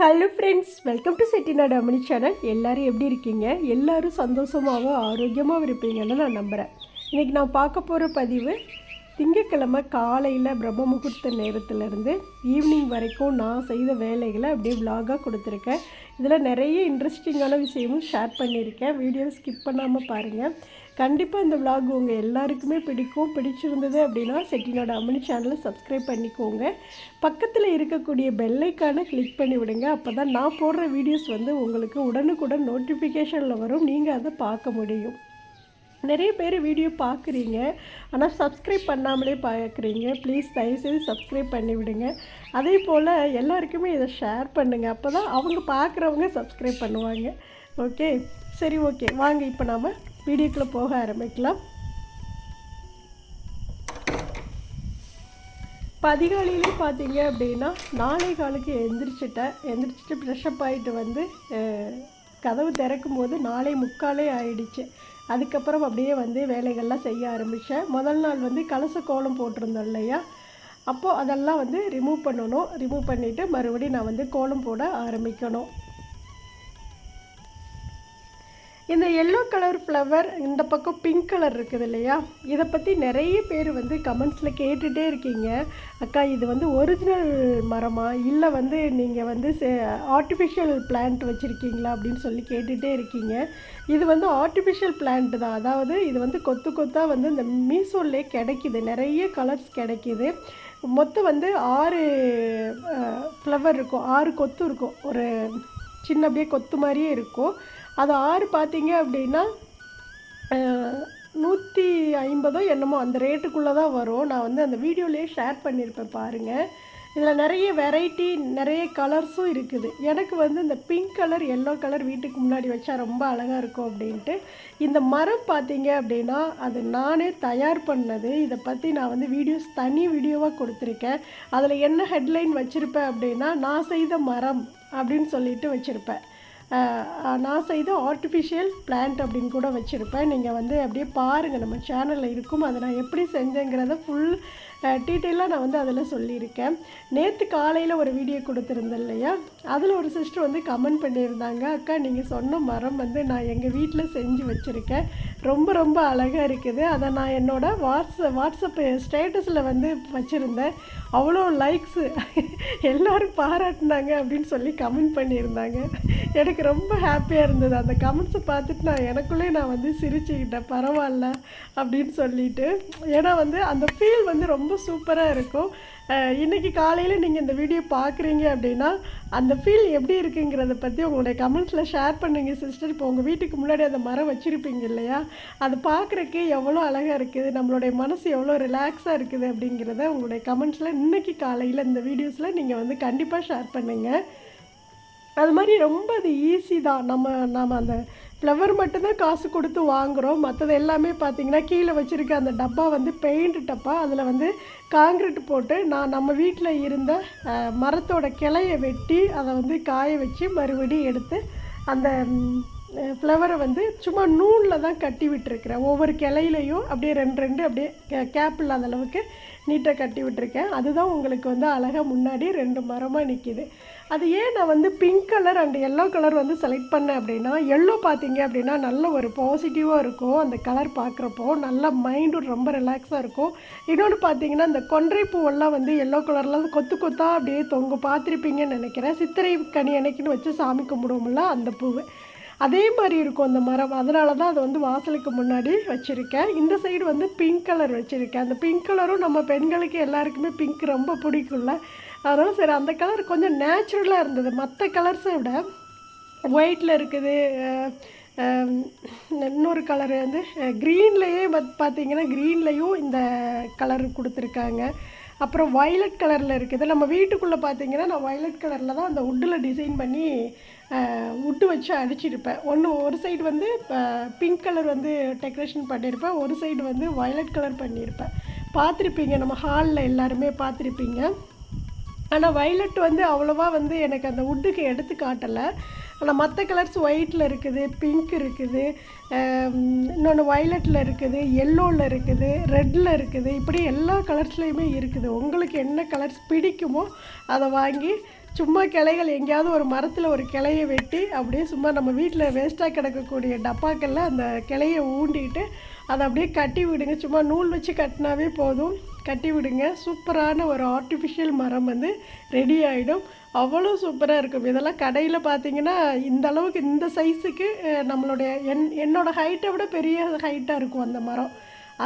Hello friends, welcome to Chettinad அம்மணி channel. எல்லோரும் எப்படி இருக்கீங்க? எல்லோரும் சந்தோஷமாகவும் ஆரோக்கியமாகவும் இருப்பீங்கன்னு நான் நம்புகிறேன். இன்றைக்கி நான் பார்க்க போகிற பதிவு திங்கட்கிழமை காலையில் பிரம்ம முகூர்த்த நேரத்துலேருந்து ஈவினிங் வரைக்கும் நான் செய்த வேலைகளை அப்படியே விலாகாக கொடுத்துருக்கேன். இதில் நிறைய இன்ட்ரெஸ்டிங்கான விஷயமும் ஷேர் பண்ணியிருக்கேன். வீடியோவை ஸ்கிப் பண்ணாமல் பாருங்கள். கண்டிப்பாக இந்த விலாக் உங்கள் எல்லாருக்குமே பிடிக்கும். பிடிச்சிருந்தது அப்படின்னா செட்டிநாடு அம்மணி சேனலை சப்ஸ்கிரைப் பண்ணிக்கோங்க. பக்கத்தில் இருக்கக்கூடிய பெல்லைக்கான கிளிக் பண்ணி விடுங்க. அப்போ தான் நான் போடுற வீடியோஸ் உங்களுக்கு உடனுக்குடன் நோட்டிஃபிகேஷனில் வரும். நீங்கள் அதை பார்க்க முடியும். நிறைய பேர் வீடியோ பார்க்குறீங்க, ஆனால் சப்ஸ்கிரைப் பண்ணாமலே பார்க்குறீங்க. ப்ளீஸ் தயவுசெய்து சப்ஸ்கிரைப் பண்ணி விடுங்க. அதே போல் எல்லாருக்குமே இதை ஷேர் பண்ணுங்கள். அப்போ தான் அவங்க பார்க்குறவங்க சப்ஸ்கிரைப் பண்ணுவாங்க. ஓகே, சரி, ஓகே, வாங்க இப்போ நாம் வீடியோக்குள்ளே போக ஆரம்பிக்கலாம். இப்போ அதிகாலையிலே பார்த்தீங்க அப்படின்னா 4:15 எந்திரிச்சிட்டு ஃப்ரெஷ்அப் ஆகிட்டு கதவு திறக்கும் போது 4:45 ஆகிடுச்சு. அதுக்கப்புறம் அப்படியே வேலைகள்லாம் செய்ய ஆரம்பித்தேன். முதல் நாள் கலச கோலம் போட்டிருந்தோம் இல்லையா, அப்போது அதெல்லாம் ரிமூவ் பண்ணணும். ரிமூவ் பண்ணிவிட்டு மறுபடியும் நான் கோலம் போட ஆரம்பிக்கணும். இந்த எல்லோ கலர் ஃப்ளவர், இந்த பக்கம் பிங்க் கலர் இருக்குது இல்லையா, இதை பற்றி நிறைய பேர் கமெண்ட்ஸில் கேட்டுகிட்டே இருக்கீங்க. அக்கா, இது ஒரிஜினல் மரமா இல்லை நீங்கள் ஆர்டிஃபிஷியல் பிளான்ட் வச்சுருக்கீங்களா அப்படின்னு சொல்லி கேட்டுகிட்டே இருக்கீங்க. இது ஆர்டிஃபிஷியல் பிளான்ட் தான். அதாவது இது கொத்து கொத்தாக இந்த மீஷோலே கிடைக்கிது. நிறைய கலர்ஸ் கிடைக்கிது. மொத்தம் 6 ஃப்ளவர் இருக்கும், 6 கொத்து இருக்கும். ஒரு சின்ன அப்படியே கொத்து மாதிரியே இருக்கும். அது 6 பார்த்தீங்க அப்படின்னா 150 என்னமோ அந்த ரேட்டுக்குள்ளே தான் வரும். நான் அந்த வீடியோலேயே ஷேர் பண்ணியிருப்பேன் பாருங்கள். இதில் நிறைய வெரைட்டி, நிறைய கலர்ஸும் இருக்குது. எனக்கு இந்த பிங்க் கலர், எல்லோ கலர் வீட்டுக்கு முன்னாடி வச்சா ரொம்ப அழகாக இருக்கும் அப்படின்ட்டு. இந்த மரம் பார்த்தீங்க அப்படின்னா அது நானே தயார் பண்ணது. இதை பற்றி நான் வீடியோஸ் தனி வீடியோவாக கொடுத்துருக்கேன். அதில் என்ன ஹெட்லைன் வச்சுருப்பேன் அப்படின்னா, நான் செய்த மரம் அப்படின்னு சொல்லிட்டு வச்சுருப்பேன். நான் செய்த ஆர்டிஃபிஷியல் பிளான்ட் அப்படின்னு கூட வச்சுருப்பேன். நீங்கள் அப்படியே பாருங்கள், நம்ம சேனலில் இருக்கும். அதை நான் எப்படி செஞ்சேங்கிறத ஃபுல் டீட்டெயிலாக நான் அதில் சொல்லியிருக்கேன். நேற்று காலையில் ஒரு வீடியோ கொடுத்துருந்தேன் இல்லையா, அதில் ஒரு சிஸ்டர் கமெண்ட் பண்ணியிருந்தாங்க, அக்கா நீங்கள் சொன்ன மரம் நான் எங்கள் வீட்டில் செஞ்சு வச்சுருக்கேன், ரொம்ப ரொம்ப அழகாக இருக்குது. அதை நான் என்னோடய வாட்ஸ்அப் ஸ்டேட்டஸில் வச்சுருந்தேன். அவ்வளோ லைக்ஸு, எல்லோரும் பாராட்டினாங்க அப்படின்னு சொல்லி கமெண்ட் பண்ணியிருந்தாங்க. எனக்கு ரொம்ப ஹாப்பியாக இருந்தது. அந்த கமெண்ட்ஸை பார்த்துட்டு எனக்குள்ளே நான் சிரிச்சுக்கிட்டேன், பரவாயில்ல அப்படின்னு சொல்லிட்டு. ஏன்னா அந்த ஃபீல் ரொம்ப சூப்பராக இருக்கும். இன்றைக்கி காலையில் நீங்கள் இந்த வீடியோ பார்க்குறீங்க அப்படின்னா அந்த ஃபீல் எப்படி இருக்குங்கிறத பற்றி உங்களுடைய கமெண்ட்ஸில் ஷேர் பண்ணுங்கள் சிஸ்டர். இப்போ உங்கள் வீட்டுக்கு முன்னாடி அந்த மரம் வச்சுருப்பீங்க இல்லையா, அது பார்க்குறக்கு எவ்வளோ அழகாக இருக்குது, நம்மளுடைய மனசு எவ்வளோ ரிலாக்ஸாக இருக்குது அப்படிங்கிறத உங்களுடைய கமெண்ட்ஸில் இன்றைக்கி காலையில் இந்த வீடியோஸில் நீங்கள் கண்டிப்பாக ஷேர் பண்ணுங்கள். அது மாதிரி ரொம்ப அது ஈஸி தான். நம்ம அந்த ஃப்ளவர் மட்டும்தான் காசு கொடுத்து வாங்குகிறோம். மற்றது எல்லாமே பார்த்திங்கன்னா கீழே வச்சுருக்க அந்த டப்பா பெயிண்ட் டப்பா. அதில் காங்கிரீட் போட்டு நம்ம வீட்டில் இருந்த மரத்தோட கிளையை வெட்டி அதை காய வச்சு மறுபடியும் எடுத்து அந்த ஃப்ளவரை சும்மா நூலில் தான் கட்டி விட்டுருக்குறேன். ஒவ்வொரு கிளையிலையும் அப்படியே ரெண்டு அப்படியே கேப் இல்லாத அளவுக்கு நீட்டாக கட்டி விட்டுருக்கேன். அதுதான் உங்களுக்கு அழகாக முன்னாடி 2 மரமாக நிற்கிது. அது ஏன் நான் pink colour and yellow colour select பண்ணேன் அப்படின்னா, எல்லோ பார்த்தீங்க அப்படின்னா நல்ல ஒரு பாசிட்டிவாக இருக்கும். அந்த கலர் பார்க்குறப்போ நல்ல மைண்டும் ரொம்ப ரிலாக்ஸாக இருக்கும். இன்னொன்று பார்த்தீங்கன்னா இந்த கொன்றை பூவெல்லாம் எல்லோ கலரில் கொத்து கொத்தாக அப்படியே தொங்க பார்த்துருப்பீங்கன்னு நினைக்கிறேன். சித்திரை கனி அன்னைக்குன்னு வச்சு சாமி கும்பிடுவோம்ல, அந்த பூவு அதே மாதிரி இருக்கும் அந்த மரம். அதனால தான் அது வாசலுக்கு முன்னாடி வச்சுருக்கேன். இந்த சைடு பிங்க் கலர் வச்சுருக்கேன். அந்த பிங்க் கலரும் நம்ம பெண்களுக்கு எல்லாருக்குமே பிங்க் ரொம்ப பிடிக்கும்ல, அதனால் சரி அந்த கலர் கொஞ்சம் நேச்சுரலாக இருந்தது. மற்ற கலர்ஸை விட ஒயிட்டில் இருக்குது. இன்னொரு கலரு க்ரீன்லேயே பார்த்திங்கன்னா க்ரீன்லேயும் இந்த கலர் கொடுத்துருக்காங்க. அப்புறம் வயலட் கலரில் இருக்குது. நம்ம வீட்டுக்குள்ளே பார்த்திங்கன்னா நான் வயலட் கலரில் தான் அந்த வுட்டில் டிசைன் பண்ணி வுட்டு வச்சு அடிச்சிருப்பேன். ஒரு சைடு பிங்க் கலர் டெக்கரேஷன் பண்ணியிருப்பேன், ஒரு சைடு வயலட் கலர் பண்ணியிருப்பேன். பார்த்துருப்பீங்க, நம்ம ஹாலில் எல்லாருமே பார்த்துருப்பீங்க. ஆனால் வயலட் அவ்வளோவா எனக்கு அந்த வுட்டுக்கு எடுத்து காட்டலை. ஆனால் மற்ற கலர்ஸ் ஒயிட்டில் இருக்குது, பிங்க் இருக்குது, இன்னொன்று வயலட்டில் இருக்குது, எல்லோவில் இருக்குது, ரெட்டில் இருக்குது. இப்படி எல்லா கலர்ஸ்லேயுமே இருக்குது. உங்களுக்கு என்ன கலர்ஸ் பிடிக்குமோ அதை வாங்கி சும்மா கிளைகள் எங்கேயாவது ஒரு மரத்தில் ஒரு கிளையை வெட்டி அப்படியே சும்மா நம்ம வீட்டில் வேஸ்ட்டாக கிடக்கக்கூடிய டப்பாக்களில் அந்த கிளையை ஊண்டிட்டு அதை அப்படியே கட்டி விடுங்க. சும்மா நூல் வச்சு கட்டினாவே போதும், கட்டி விடுங்க. சூப்பரான ஒரு ஆர்டிஃபிஷியல் மரம் வந்து ரெடி ஆகிடும். அவ்வளோ சூப்பராக இருக்கும். இதெல்லாம் கடையில் பார்த்தீங்கன்னா இந்த அளவுக்கு இந்த சைஸுக்கு நம்மளுடைய என்னோடய ஹைட்டை விட பெரிய ஹைட்டாக இருக்கும் அந்த மரம்.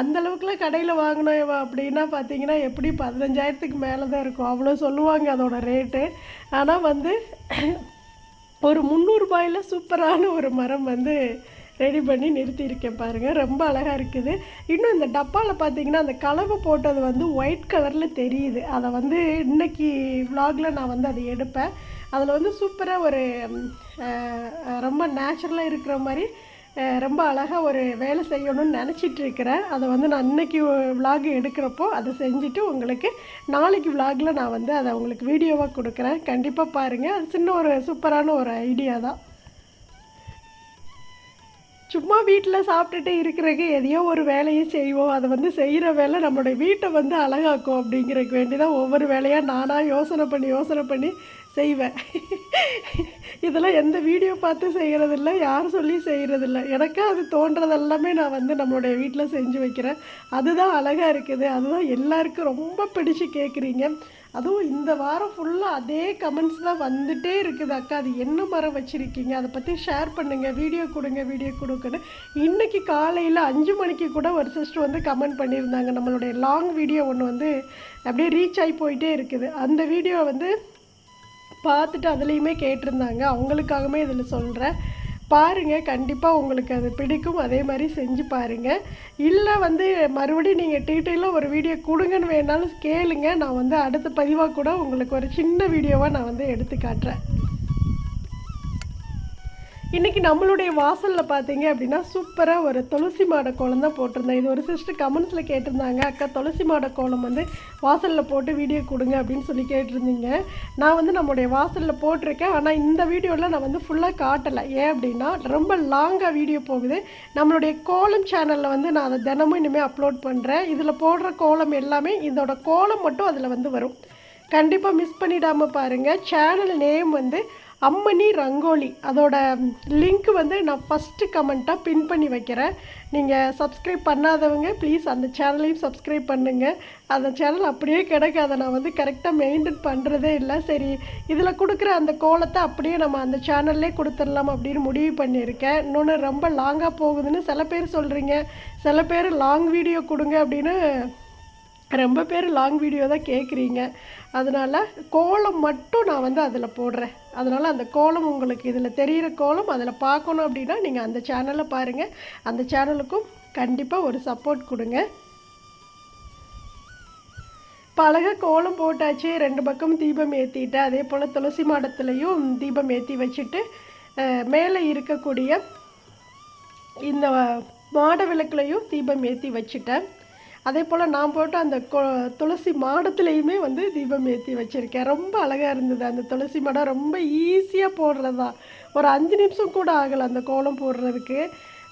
அந்தளவுக்குலாம் கடையில் வாங்கினோம் அப்படின்னா பார்த்தீங்கன்னா எப்படி 15,000க்கு மேலே தான் இருக்கும், அவ்வளோ சொல்லுவாங்க அதோட ரேட்டு. ஆனால் வந்து ஒரு 300 ரூபாயில் சூப்பரான ஒரு மரம் வந்து ரெடி பண்ணி நிறுத்தியிருக்கேன் பாருங்கள். ரொம்ப அழகாக இருக்குது. இன்னும் இந்த டப்பாவில் பார்த்தீங்கன்னா அந்த கலவை போட்டது வந்து ஒயிட் கலரில் தெரியுது. அதை வந்து இன்றைக்கி விலாகில் நான் வந்து அதை எடுப்பேன். அதில் வந்து சூப்பராக ஒரு ரொம்ப நேச்சுரலாக இருக்கிற மாதிரி ரொம்ப அழகாக ஒரு வேலை செய்யணும்னு நினச்சிட்ருக்கிறேன். அதை வந்து நான் இன்றைக்கி விலாக் எடுக்கிறப்போ அதை செஞ்சுட்டு உங்களுக்கு நாளைக்கு விலாகில் நான் வந்து அதை உங்களுக்கு வீடியோவாக கொடுக்குறேன். கண்டிப்பாக பாருங்கள். அது சின்ன ஒரு சூப்பரான ஒரு ஐடியா தான். சும்மா வீட்டில் சாப்பிட்டுட்டு இருக்கிறதுக்கு எதையோ ஒரு வேலையை செய்வோம். அதை வந்து செய்கிற வேலை நம்மளுடைய வீட்டை வந்து அழகாக்கும் அப்படிங்கிறதுக்கு வேண்டி தான் ஒவ்வொரு வேலையாக நானாக யோசனை பண்ணி செய்வேன். இதெல்லாம் எந்த வீடியோ பார்த்து செய்கிறதில்ல, யார் சொல்லி செய்கிறதில்ல. எனக்கா அது தோன்றதெல்லாமே எல்லாமே நான் வந்து நம்மளுடைய வீட்டில் செஞ்சு வைக்கிறேன். அதுதான் அழகாக இருக்குது. அதுதான் எல்லாருக்கும் ரொம்ப பிடிச்சி கேட்குறீங்க. அதுவும் இந்த வாரம் ஃபுல்லாக அதே கமெண்ட்ஸ் தான் வந்துகிட்டே இருக்குது. அக்கா அது என்ன மரம் வச்சுருக்கீங்க, அதை பற்றி ஷேர் பண்ணுங்கள், வீடியோ கொடுங்கன்னு. இன்றைக்கி காலையில் 5 மணிக்கு கூட ஒரு சிஸ்டர் வந்து கமெண்ட் பண்ணியிருந்தாங்க. நம்மளுடைய லாங் வீடியோ ஒன்று வந்து அப்படியே ரீச் ஆகி போயிட்டே இருக்குது. அந்த வீடியோ வந்து பார்த்துட்டு அதுலேயுமே கேட்டிருந்தாங்க. அவங்களுக்காகவே இதில் சொல்கிறேன். பாருங்கள், கண்டிப்பாக உங்களுக்கு அது பிடிக்கும். அதே மாதிரி செஞ்சு பாருங்கள். இல்லை வந்து மறுபடியும் நீங்கள் டீட்டெயிலாக ஒரு வீடியோ கொடுங்கன்னு வேணாலும் கேளுங்க. நான் வந்து அடுத்த பதிவாக கூட உங்களுக்கு ஒரு சின்ன வீடியோவாக நான் வந்து எடுத்து காட்டுறேன். இன்றைக்கி நம்மளுடைய வாசலில் பார்த்தீங்க அப்படின்னா சூப்பராக ஒரு துளசி மாட கோலம் தான் போட்டிருந்தேன். இது ஒரு சிஸ்டர் கமெண்ட்ஸில் கேட்டிருந்தாங்க, அக்கா துளசி மாட கோலம் வந்து வாசலில் போட்டு வீடியோ கொடுங்க அப்படின்னு சொல்லி கேட்டிருந்தீங்க. நான் வந்து நம்மளுடைய வாசலில் போட்டிருக்கேன். ஆனால் இந்த வீடியோவில் நான் வந்து ஃபுல்லாக காட்டலை. ஏன் அப்படின்னா ரொம்ப லாங்காக வீடியோ போகுது. நம்மளுடைய கோலம் சேனலில் வந்து நான் அதை தினமும் இனிமேல் அப்லோட் பண்ணுறேன். இதில் போடுற கோலம் எல்லாமே இதோட கோலம் மட்டும் அதில் வந்து வரும். கண்டிப்பாக மிஸ் பண்ணிடாமல் பாருங்கள். சேனல் நேம் வந்து அம்மணி ரங்கோலி. அதோட லிங்க் வந்து நான் ஃபஸ்ட்டு கமெண்ட்டாக பின் பண்ணி வைக்கிறேன். நீங்கள் சப்ஸ்கிரைப் பண்ணாதவங்க ப்ளீஸ் அந்த சேனலையும் சப்ஸ்கிரைப் பண்ணுங்கள். அந்த சேனல் அப்படியே கிடக்கு. அதை நான் வந்து கரெக்டாக மெயின்டைன் பண்ணுறதே இல்லை. சரி, இதில் கொடுக்குற அந்த கோலத்தை அப்படியே நம்ம அந்த சேனல்லே கொடுத்துடலாம் அப்படின்னு முடிவு பண்ணியிருக்கேன். இன்னொன்று ரொம்ப லாங்காக போகுதுன்னு சில பேர் சொல்கிறீங்க, சில பேர் லாங் வீடியோ கொடுங்க அப்படின்னு ரொம்ப பேர் லாங் வீடியோ தான் கேட்குறீங்க. அதனால் கோலம் மட்டும் நான் வந்து அதில் போடுறேன். அதனால் அந்த கோலம் உங்களுக்கு இதில் தெரிகிற கோலம் அதில் பார்க்கணும் அப்படின்னா நீங்கள் அந்த சேனலை பாருங்கள். அந்த சேனலுக்கும் கண்டிப்பாக ஒரு சப்போர்ட் கொடுங்க. இப்போ அழகாக கோலம் போட்டாச்சு. 2 பக்கமும் தீபம் ஏற்றிட்டு, அதே போல் துளசி மாடத்துலேயும் தீபம் ஏற்றி வச்சுட்டு, மேலே இருக்கக்கூடிய இந்த மாட விளக்குலையும் தீபம் ஏற்றி வச்சுட்டேன். அதே போல் நான் போட்டு அந்த துளசி மாடத்துலேயுமே வந்து தீபம் ஏற்றி வச்சுருக்கேன். ரொம்ப அழகாக இருந்தது. அந்த துளசி மாடம் ரொம்ப ஈஸியாக போடுறது தான். ஒரு 5 நிமிஷம் கூட ஆகலை அந்த கோலம் போடுறதுக்கு.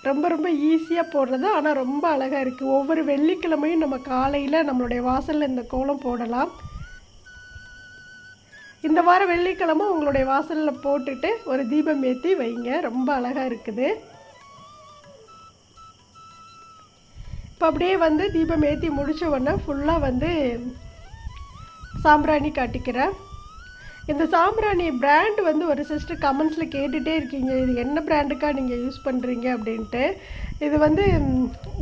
ரொம்ப ரொம்ப ஈஸியாக போடுறது, ஆனால் ரொம்ப அழகாக இருக்குது. ஒவ்வொரு வெள்ளிக்கிழமையும் நம்ம காலையில் நம்மளுடைய வாசலில் இந்த கோலம் போடலாம். இந்த வாரம் வெள்ளிக்கிழமை உங்களுடைய வாசலில் போட்டுட்டு ஒரு தீபம் ஏற்றி வைங்க. ரொம்ப அழகாக இருக்குது. இப்போ அப்படியே வந்து தீபம் ஏற்றி முடித்த உடனே ஃபுல்லாக வந்து சாம்பிராணி காட்டிக்கிறேன். இந்த சாம்பிராணி பிராண்ட் வந்து ஒரு சிஸ்டர் கமெண்ட்ஸில் கேட்டுகிட்டே இருக்கீங்க, இது என்ன பிராண்டுக்கா நீங்கள் யூஸ் பண்ணுறீங்க அப்படின்ட்டு. இது வந்து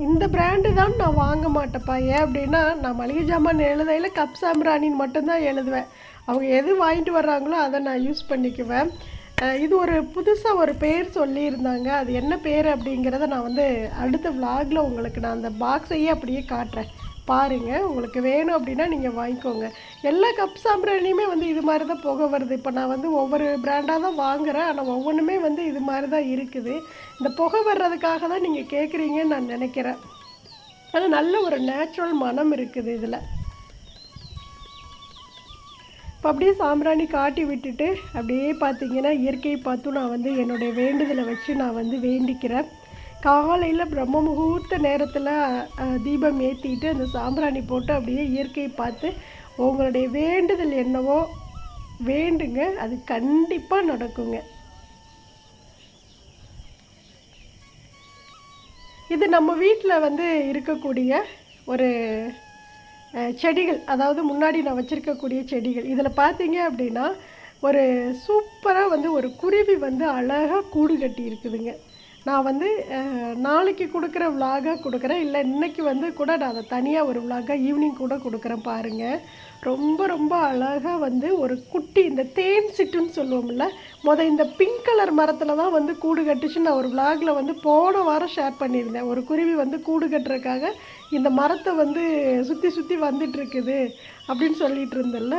இந்த பிராண்டு தான் நான் வாங்க மாட்டேப்பா. ஏன் அப்படின்னா நான் மளிகை ஜாமான் எழுதையில் கப் சாம்பிராணின்னு மட்டும்தான் எழுதுவேன். அவங்க எது வாங்கிட்டு வர்றாங்களோ அதை நான் யூஸ் பண்ணிக்குவேன். இது ஒரு புதுசாக ஒரு பேர் சொல்லியிருந்தாங்க. அது என்ன பேர் அப்படிங்கிறத நான் வந்து அடுத்த விலாகில் உங்களுக்கு நான் அந்த பாக்ஸையே அப்படியே காட்டுறேன். பாருங்கள், உங்களுக்கு வேணும் அப்படின்னா நீங்கள் வாங்கிக்கோங்க. எல்லா கப் சாம்பிராணியுமே வந்து இது மாதிரி தான் புகை வருது. இப்போ நான் வந்து ஒவ்வொரு பிராண்டாக தான் வாங்குகிறேன், ஆனால் ஒவ்வொன்றுமே வந்து இது மாதிரி தான் இருக்குது. இந்த புகை வர்றதுக்காக தான் நீங்கள் கேட்குறீங்கன்னு நான் நினைக்கிறேன். ஆனால் நல்ல ஒரு நேச்சுரல் மனம் இருக்குது இதில். இப்போ அப்படியே சாம்பிராணி காட்டி விட்டுட்டு அப்படியே பார்த்திங்கன்னா இயற்கையை பார்த்தும் நான் வந்து என்னுடைய வேண்டுதலை வச்சு நான் வந்து வேண்டிக்கிறேன். காலையில் பிரம்ம முகூர்த்த நேரத்தில் தீபம் ஏற்றிட்டு அந்த சாம்பிராணி போட்டு அப்படியே இயற்கையை பார்த்து உங்களுடைய வேண்டுதல் என்னவோ வேண்டுங்க, அது கண்டிப்பாக நடக்குங்க. இது நம்ம வீட்டில் வந்து இருக்கக்கூடிய ஒரு செடிகள், அதாவது முன்னாடி நான் வச்சுருக்கக்கூடிய செடிகள். இதில் பார்த்தீங்க அப்படின்னா ஒரு சூப்பராக வந்து ஒரு குருவி வந்து அழகாக கூடு கட்டி இருக்குதுங்க. நான் வந்து நாளைக்கு கொடுக்குற விலாகாக கொடுக்குறேன், இல்லை இன்றைக்கி வந்து கூட நான் அதை தனியாக ஒரு விலாகாக ஈவினிங் கூட கொடுக்குறேன் பாருங்கள். ரொம்ப ரொம்ப அழகாக வந்து ஒரு குட்டி இந்த தேன் சிட்டுன்னு சொல்லுவோம்ல, இந்த பிங்க் கலர் மரத்தில் தான் வந்து கூடு கட்டுச்சு. நான் ஒரு விலாகில் வந்து போன வாரம் ஷேர் பண்ணியிருந்தேன். ஒரு குருவி வந்து கூடு கட்டுறதுக்காக இந்த மரத்தை வந்து சுற்றி சுற்றி வந்துட்டுருக்குது அப்படின்னு சொல்லிகிட்டு இருந்தேன்ல.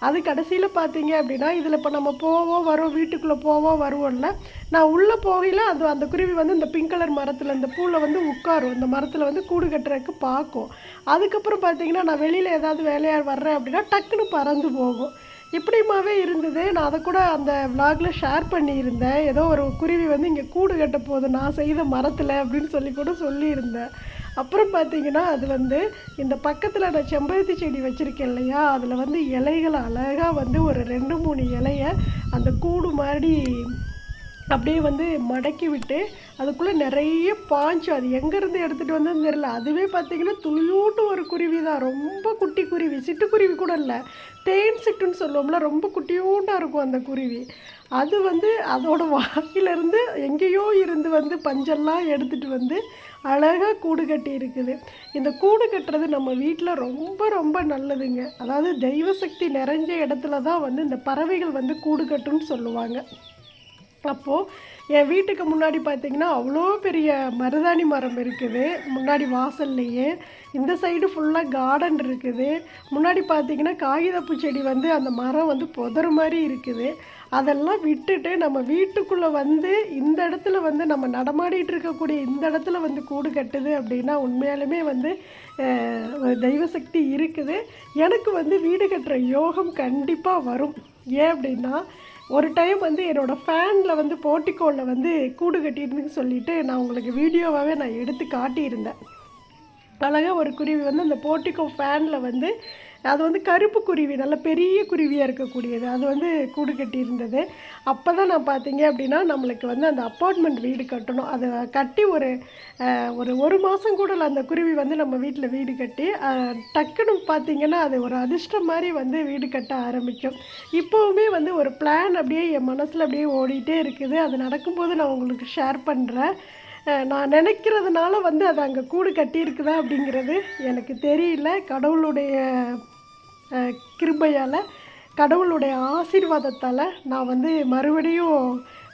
அது கடைசியில் பார்த்தீங்க அப்படின்னா இதில் இப்போ நம்ம போவோம் வரோம், வீட்டுக்குள்ளே போவோம் வருவோம்ல, நான் உள்ளே போகையில் அந்த குருவி வந்து இந்த பிங்க் கலர் மரத்தில் இந்த பூவில் வந்து உட்காரும், இந்த மரத்தில் வந்து கூடு கட்டுறதுக்கு பார்க்கும். அதுக்கப்புறம் பார்த்தீங்கன்னா நான் வெளியில் ஏதாவது வேலையாக வர்றேன் அப்படின்னா டக்குன்னு பறந்து போகும். இப்படியுமாவே இருந்தது. நான் அதை கூட அந்த விலாகில் ஷேர் பண்ணியிருந்தேன். ஏதோ ஒரு குருவி வந்து இங்கே கூடு கட்ட போகுது நான் செய்த மரத்தில் அப்படின்னு சொல்லி கூட சொல்லியிருந்தேன். அப்புறம் பார்த்தீங்கன்னா அது வந்து இந்த பக்கத்தில் நான் செம்பருத்தி செடி வச்சுருக்கேன் இல்லையா, அதில் வந்து இலைகள் அழகாக வந்து ஒரு 2-3 இலையை அந்த கூடு மாதிரி அப்படியே வந்து மடக்கி விட்டு அதுக்குள்ளே நிறைய பாஞ்சு, அது எங்கேருந்து எடுத்துகிட்டு வந்ததுன்னு தெரியல. அதுவே பார்த்திங்கன்னா துளியூட்டு ஒரு குருவி தான், ரொம்ப குட்டி குருவி, சிட்டுக்குருவி கூட இல்லை, தேன் சிட்டுன்னு சொல்லுவோம்ல, ரொம்ப குட்டியூண்டாக இருக்கும் அந்த குருவி. அது வந்து அதோட வாயிலிருந்து எங்கேயோ இருந்து வந்து பஞ்செல்லாம் எடுத்துகிட்டு வந்து அழகாக கூடு கட்டி இருக்குது. இந்த கூடு கட்டுறது நம்ம வீட்டில் ரொம்ப ரொம்ப நல்லதுங்க. அதாவது தெய்வ சக்தி நிறைஞ்ச இடத்துல தான் வந்து இந்த பறவைகள் வந்து கூடு கட்டுன்னு சொல்லுவாங்க. அப்போது என் வீட்டுக்கு முன்னாடி பார்த்திங்கன்னா அவ்வளோ பெரிய மருதாணி மரம் இருக்குது முன்னாடி வாசல்லையே. இந்த சைடு ஃபுல்லாக கார்டன் இருக்குது. முன்னாடி பார்த்திங்கன்னா காகிதப்பூ செடி வந்து அந்த மரம் வந்து புதற மாதிரி இருக்குது. அதெல்லாம் விட்டுட்டு நம்ம வீட்டுக்குள்ளே வந்து இந்த இடத்துல வந்து நம்ம நடமாடிட்டு இருக்கக்கூடிய இந்த இடத்துல வந்து கூடு கட்டுது அப்படின்னா உண்மையாலுமே வந்து தெய்வசக்தி இருக்குது. எனக்கு வந்து வீடு கட்டுற யோகம் கண்டிப்பாக வரும். ஏன் அப்படின்னா ஒரு டைம் வந்து என்னோடய ஃபேனில் வந்து போர்ட்டிகோவில் வந்து கூடு கட்டியிருந்துன்னு சொல்லிவிட்டு நான் உங்களுக்கு வீடியோவாகவே நான் எடுத்து காட்டியிருந்தேன். அழகாக ஒரு குருவி வந்து அந்த போர்ட்டிகோ ஃபேனில் வந்து அது வந்து கருப்பு குருவி, நல்ல பெரிய குருவியாக இருக்கக்கூடியது, அது வந்து கூடு கட்டி இருந்தது. அப்போ தான் நான் பார்த்தீங்க அப்படின்னா நம்மளுக்கு வந்து அந்த அப்பார்ட்மெண்ட் வீடு கட்டணும். அதை கட்டி ஒரு மாதம் கூட அந்த குருவி வந்து நம்ம வீட்டில் வீடு கட்டி டக்குன்னு பார்த்திங்கன்னா அது ஒரு அதிர்ஷ்டம் மாதிரி வந்து வீடு கட்ட ஆரம்பிக்கும். இப்போவுமே வந்து ஒரு பிளான் அப்படியே என் மனசில் அப்படியே ஓடிட்டே இருக்குது. அது நடக்கும்போது நான் உங்களுக்கு ஷேர் பண்ணுறேன். நான் நினைக்கிறதுனால வந்து அது அங்கே கூடு கட்டியிருக்குதா அப்படிங்கிறது எனக்கு தெரியல. கடவுளுடைய கிருபையால், கடவுளுடைய ஆசீர்வாதத்தால் நான் வந்து மறுபடியும்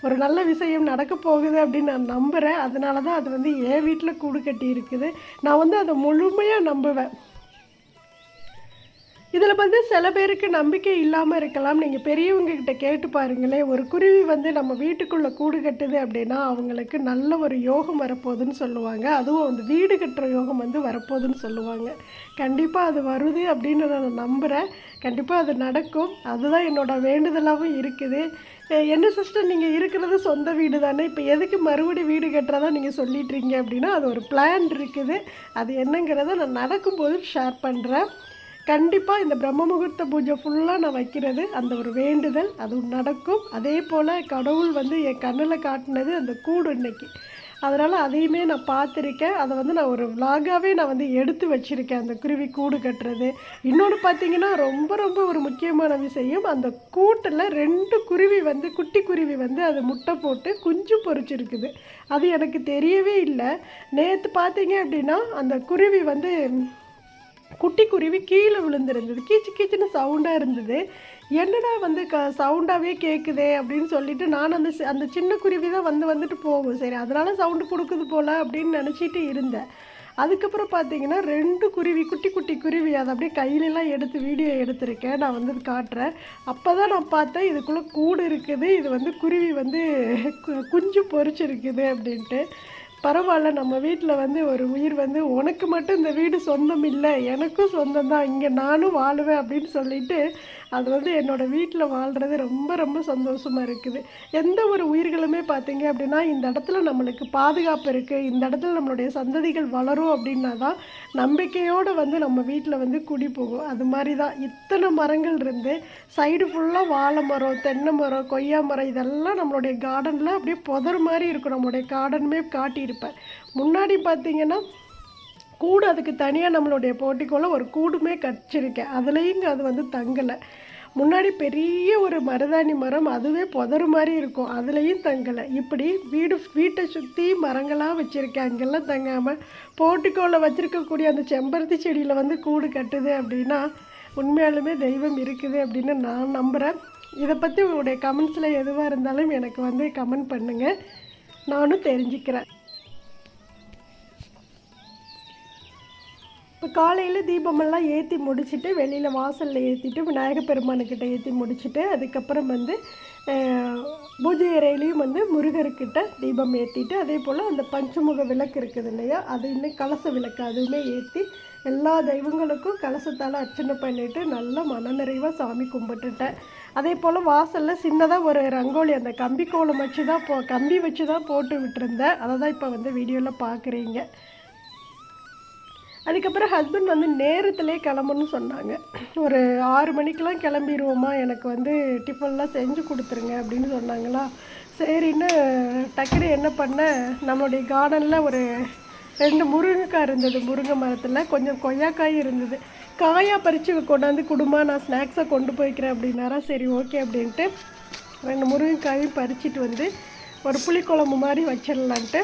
ஒரு நல்ல விஷயம் நடக்க போகுது அப்படின்னு நான் நம்புகிறேன். அதனால தான் அது வந்து என் வீட்டில் கூடு கட்டி இருக்குது. நான் வந்து அதை முழுமையாக நம்புவேன். இதில் வந்து சில பேருக்கு நம்பிக்கை இல்லாமல் இருக்கலாம். நீங்கள் பெரியவங்கக்கிட்ட கேட்டு பாருங்களேன். ஒரு குருவி வந்து நம்ம வீட்டுக்குள்ளே கூடு கட்டுது அப்படின்னா அவங்களுக்கு நல்ல ஒரு யோகம் வரப்போகுதுன்னு சொல்லுவாங்க. அதுவும் அந்த வீடு கட்டுற யோகம் வந்து வரப்போகுதுன்னு சொல்லுவாங்க. கண்டிப்பாக அது வருது அப்படின்னு நான் நம்புகிறேன். கண்டிப்பாக அது நடக்கும். அதுதான் என்னோடய வேண்டுதலாகவும் இருக்குது. என்ன சிஸ்டர் நீங்கள் இருக்கிறது சொந்த வீடு தானே, இப்போ எதுக்கு மறுபடியும் வீடு கட்டுறதா நீங்கள் சொல்லிட்டுருங்க அப்படின்னா அது ஒரு பிளான் இருக்குது. அது என்னங்கிறத நான் நடக்கும்போது ஷேர் பண்ணுறேன். கண்டிப்பாக இந்த பிரம்ம முகூர்த்த பூஜை ஃபுல்லாக நான் வைக்கிறது அந்த ஒரு வேண்டுதல் அது நடக்கும். அதே போல் கடவுள் வந்து என் கண்ணில் காட்டினது அந்த கூடு இன்னைக்கு, அதனால் அதையுமே நான் பார்த்துருக்கேன். அதை வந்து நான் ஒரு விலாகாகவே நான் வந்து எடுத்து வச்சுருக்கேன், அந்த குருவி கூடு கட்டுறது. இன்னொன்று பார்த்திங்கன்னா ரொம்ப ரொம்ப ஒரு முக்கியமான விஷயம், அந்த கூட்டில் 2 குருவி வந்து குட்டி குருவி வந்து அது முட்டை போட்டு குஞ்சு பொரிச்சிருக்குது. அது எனக்கு தெரியவே இல்லை. நேற்று பார்த்தீங்க அப்படின்னா அந்த குருவி வந்து குட்டி குருவி கீழே விழுந்துருந்தது. கீச்சு கீச்சுன்னு சவுண்டாக இருந்தது. என்னடா வந்து சவுண்டாகவே கேட்குதே அப்படின்னு சொல்லிட்டு நான் அந்த சின்ன குருவி தான் வந்துட்டு போகும், சரி அதனால சவுண்டு கொடுக்குது போல் அப்படின்னு நினச்சிட்டு இருந்தேன். அதுக்கப்புறம் பார்த்தீங்கன்னா 2 குருவி, குட்டி குட்டி குருவி, அதை அப்படியே கையிலலாம் எடுத்து வீடியோ எடுத்திருக்கேன், நான் வந்து காட்டுறேன். அப்போ தான் நான் பார்த்தேன் இதுக்குள்ளே கூடு இருக்குது, இது வந்து குருவி வந்து குஞ்சு பொரிச்சிருக்குது அப்படின்ட்டு. பரவாயில்ல, நம்ம வீட்டில் வந்து ஒரு உயிர் வந்து உனக்கு மட்டும் இந்த வீடு சொந்தம் இல்லை, எனக்கும் சொந்தம் தான், இங்கே நானும் வாழுவேன் அப்படின்னு சொல்லிட்டு அது வந்து என்னோடய வீட்டில் வாழ்கிறது ரொம்ப ரொம்ப சந்தோஷமாக இருக்குது. எந்த ஒரு உயிர்களுமே பார்த்தீங்க அப்படின்னா இந்த இடத்துல நம்மளுக்கு பாதுகாப்பு இருக்குது, இந்த இடத்துல நம்மளுடைய சந்ததிகள் வளரும் அப்படின்னா தான் நம்பிக்கையோடு வந்து நம்ம வீட்டில் வந்து குடி போகும். அது மாதிரி தான் இத்தனை மரங்கள் இருந்து சைடு ஃபுல்லாக வாழை மரம், தென்னை மரம், கொய்யா மரம் இதெல்லாம் நம்மளுடைய கார்டனில் அப்படியே புதர் மாதிரி இருக்கும். நம்மளுடைய கார்டனுமே காட்டியிருப்பேன். முன்னாடி பார்த்தீங்கன்னா கூடு அதுக்கு தனியாக நம்மளுடைய போட்டிக்கோல ஒரு கூடுமே கட்டிருக்கேன். அதுலேயும் அது வந்து தங்கலை. முன்னாடி பெரிய ஒரு மருதாணி மரம், அதுவே புதறு மாதிரி இருக்கும், அதுலேயும் தங்கலை. இப்படி வீட்டை சுற்றி மரங்களாக வச்சுருக்கேன், அங்கெல்லாம் தங்காமல் போட்டிக்கோவில் வச்சுருக்கக்கூடிய அந்த செம்பருத்தி செடியில் வந்து கூடு கட்டுது அப்படின்னா உண்மையாலுமே தெய்வம் இருக்குது அப்படின்னு நான் நம்புகிறேன். இதை பற்றி உங்களுடைய கமெண்ட்ஸில் எதுவாக இருந்தாலும் எனக்கு வந்து கமெண்ட் பண்ணுங்கள், நானும் தெரிஞ்சுக்கிறேன். இப்போ காலையில் தீபமெல்லாம் ஏற்றி முடிச்சுட்டு வெளியில் வாசலில் ஏற்றிட்டு விநாயகர் பெருமானுக்கிட்ட ஏற்றி முடிச்சுட்டு அதுக்கப்புறம் வந்து பூஜை அறையிலையும் வந்து முருகர்கிட்ட தீபம் ஏற்றிட்டு அதே போல் அந்த பஞ்சமுக விளக்கு இருக்குது இல்லையா, அது இன்னும் கலச விளக்கு அதுவுமே ஏற்றி எல்லா தெய்வங்களுக்கும் கலசத்தால் அர்ச்சனை பண்ணிவிட்டு நல்லா மனநிறைவாக சாமி கும்பிட்டுட்டேன். அதே போல் வாசலில் சின்னதாக ஒரு ரங்கோலி அந்த கம்பி கோலம் வச்சு தான் கம்பி வச்சு தான் போட்டு விட்டுருந்தேன். அதை தான் இப்போ வந்து வீடியோவில் பார்க்குறீங்க. அதுக்கப்புறம் ஹஸ்பண்ட் வந்து நேரத்திலே கிளம்புன்னு சொன்னாங்க. ஒரு 6 மணிக்கெலாம் கிளம்பிடுவோமா, எனக்கு வந்து டிஃபன்லாம் செஞ்சு கொடுத்துருங்க அப்படின்னு சொன்னாங்களா. சரின்னு டக்குனு என்ன பண்ணேன், நம்மளுடைய கார்டனில் ஒரு 2 முருங்கைக்காய் இருந்தது, முருங்கை மரத்தில் கொஞ்சம் கொய்யாக்காய் இருந்தது. காயாக பறித்து கொண்டாந்து கொடுமா, நான் ஸ்நாக்ஸை கொண்டு போய்க்கிறேன் அப்படின்னாரா. சரி ஓகே அப்படின்ட்டு 2 முருங்கைக்காயும் பறிச்சிட்டு வந்து ஒரு புளிக்குழம்பு மாதிரி வச்சிடலான்ட்டு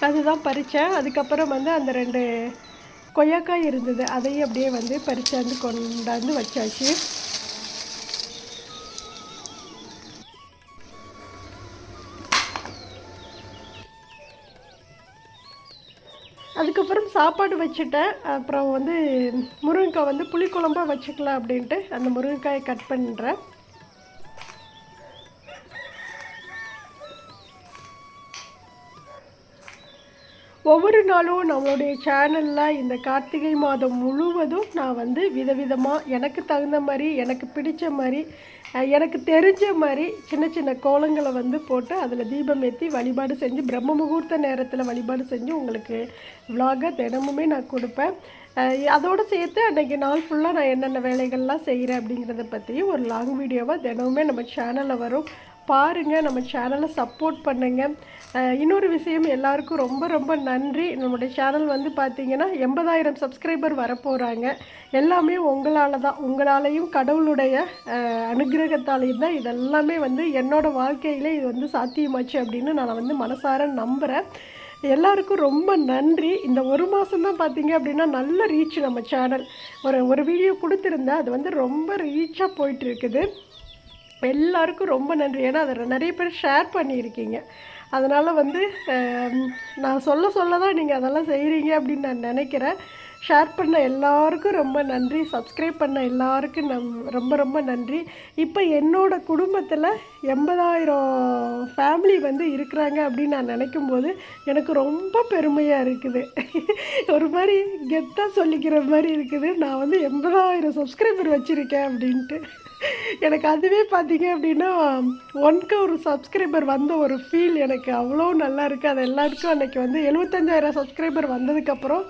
அதுதான் பறித்தேன். அதுக்கப்புறம் வந்து அந்த 2 கொய்யாக்காய் இருந்தது, அதையும் அப்படியே வந்து பறிச்சாந்து கொண்டாந்து வச்சாச்சு. அதுக்கப்புறம் சாப்பாடு வச்சுட்டேன். அப்புறம் வந்து முருங்கைக்காய் வந்து புளிக்குழம்பாக வச்சுக்கலாம் அப்படின்ட்டு அந்த முருங்கைக்காயை கட் பண்ணுறேன். ஒவ்வொரு நாளும் நம்மளுடைய சேனலில் இந்த கார்த்திகை மாதம் முழுவதும் நான் வந்து விதவிதமாக எனக்கு தகுந்த மாதிரி, எனக்கு பிடித்த மாதிரி, எனக்கு தெரிஞ்ச மாதிரி சின்ன சின்ன கோலங்களை வந்து போட்டு அதில் தீபம் ஏற்றி வழிபாடு செஞ்சு பிரம்ம முகூர்த்த நேரத்தில் வழிபாடு செஞ்சு உங்களுக்கு விலாகாக தினமுமே நான் கொடுப்பேன். அதோடு சேர்த்து அன்றைக்கி நாள் ஃபுல்லாக நான் என்னென்ன வேலைகள்லாம் செய்கிறேன் அப்படிங்கிறத பற்றியும் ஒரு லாங் வீடியோவாக தினமுமே நம்ம சேனலில் வரும். பாருங்கள், நம்ம சேனலை சப்போர்ட் பண்ணுங்கள். இன்னொரு விஷயம், எல்லாருக்கும் ரொம்ப ரொம்ப நன்றி. நம்முடைய சேனல் வந்து பார்த்திங்கன்னா 80,000 சப்ஸ்கிரைபர் வரப்போகிறாங்க. எல்லாமே உங்களால் தான், உங்களாலேயும் கடவுளுடைய அனுகிரகத்தாலேயும் தான் இதெல்லாமே வந்து என்னோடய வாழ்க்கையில் இது வந்து சாத்தியமாச்சு அப்படின்னு நான் வந்து மனசார நம்புகிறேன். எல்லாருக்கும் ரொம்ப நன்றி. இந்த ஒரு மாதம் தான் பார்த்திங்க அப்படின்னா நல்ல ரீச் நம்ம சேனல். ஒரு வீடியோ கொடுத்துருந்தேன், அது வந்து ரொம்ப ரீச்சாக போயிட்டுருக்குது. எல்லாருக்கும் ரொம்ப நன்றி. ஏன்னா அதை நிறைய பேர் ஷேர் பண்ணியிருக்கீங்க. அதனால் வந்து நான் சொல்ல தான் நீங்கள் அதெல்லாம் செய்கிறீங்க அப்படின்னு நான் நினைக்கிறேன். ஷேர் பண்ண எல்லாருக்கும் ரொம்ப நன்றி. சப்ஸ்கிரைப் பண்ண எல்லாருக்கும் ரொம்ப ரொம்ப நன்றி. இப்போ என்னோடய குடும்பத்தில் 80,000 ஃபேமிலி வந்து இருக்கிறாங்க அப்படின்னு நான் நினைக்கும்போது எனக்கு ரொம்ப பெருமையாக இருக்குது. ஒரு மாதிரி கெத்தாக சொல்லிக்கிற மாதிரி இருக்குது, நான் வந்து 80,000 சப்ஸ்கிரைபர் வச்சுருக்கேன் அப்படின்ட்டு. எனக்கு அதுவே பார்த்தீங்க அப்படின்னா 1K ஒரு சப்ஸ்கிரைபர் வந்த ஒரு ஃபீல் எனக்கு அவ்வளோ நல்லா இருக்குது. அது எல்லாருக்கும் அன்றைக்கி வந்து 75,000 சப்ஸ்கிரைபர் வந்ததுக்கப்புறம்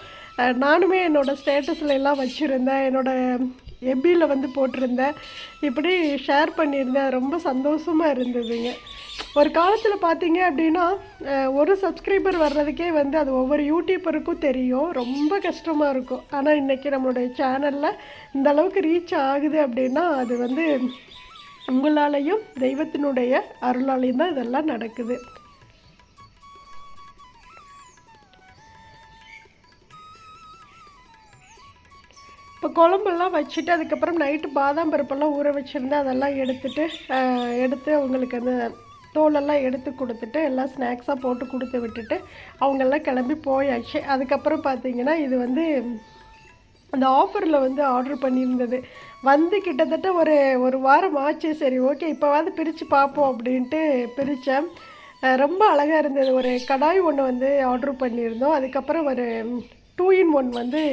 நானுமே என்னோடய ஸ்டேட்டஸில் எல்லாம் வச்சுருந்தேன், என்னோடய எபியில் வந்து போட்டிருந்தேன், இப்படி ஷேர் பண்ணியிருந்தேன். ரொம்ப சந்தோஷமாக இருந்ததுங்க. ஒரு காலத்தில் பார்த்தீங்க அப்படின்னா ஒரு சப்ஸ்கிரைபர் வர்றதுக்கே வந்து அது ஒவ்வொரு யூடியூபருக்கும் தெரியும், ரொம்ப கஷ்டமாக இருக்கும். ஆனால் இன்றைக்கி நம்மளுடைய சேனலில் இந்த அளவுக்கு ரீச் ஆகுது அப்படின்னா அது வந்து உங்களாலேயும் தெய்வத்தினுடைய அருளாலையும் தான் இதெல்லாம் நடக்குது. இப்போ குழம்பெல்லாம் வச்சுட்டு அதுக்கப்புறம் நைட்டு பாதாம் பருப்பெல்லாம் ஊற வச்சுருந்தேன், அதெல்லாம் எடுத்து அவங்களுக்கு அந்த தோலெல்லாம் எடுத்து கொடுத்துட்டு எல்லாம் ஸ்நாக்ஸாக போட்டு கொடுத்து விட்டுட்டு அவங்கெல்லாம் கிளம்பி போயாச்சு. அதுக்கப்புறம் பார்த்திங்கன்னா இது வந்து அந்த ஆஃபரில் வந்து ஆர்டர் பண்ணியிருந்தது வந்து கிட்டத்தட்ட ஒரு வாரம் ஆச்சு. சரி ஓகே இப்போவாது பிரித்து பார்ப்போம் அப்படின்ட்டு பிரித்தேன். ரொம்ப அழகாக இருந்தது. ஒரு கடாய் ஒன்று வந்து ஆர்டர் பண்ணியிருந்தோம். அதுக்கப்புறம் ஒரு 2 in 1 வந்து